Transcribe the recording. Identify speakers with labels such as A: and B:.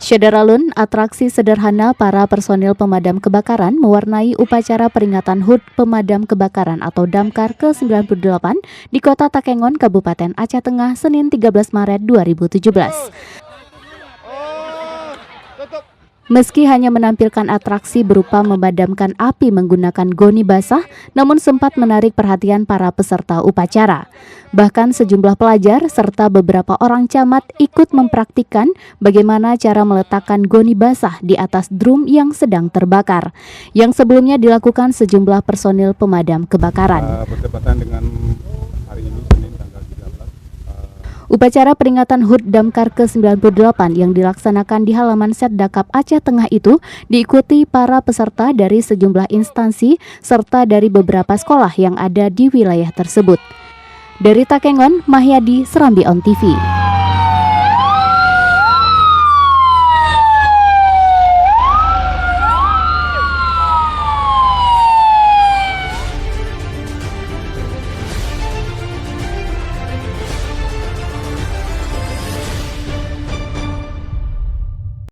A: Syederalun, atraksi sederhana para personil pemadam kebakaran mewarnai upacara peringatan HUT Pemadam Kebakaran atau Damkar ke-98 di Kota Takengon, Kabupaten Aceh Tengah, Senin 13 Maret 2017. Meski hanya menampilkan atraksi berupa memadamkan api menggunakan goni basah, namun sempat menarik perhatian para peserta upacara. Bahkan sejumlah pelajar serta beberapa orang camat ikut mempraktikkan bagaimana cara meletakkan goni basah di atas drum yang sedang terbakar, yang sebelumnya dilakukan sejumlah personil pemadam kebakaran.
B: Bertepatan dengan hari ini, Senin tanggal 13.
A: Upacara peringatan HUT Damkar ke-98 yang dilaksanakan di halaman Setdakap Aceh Tengah itu diikuti para peserta dari sejumlah instansi serta dari beberapa sekolah yang ada di wilayah tersebut. Dari Takengon, Mahyadi, Serambi On TV.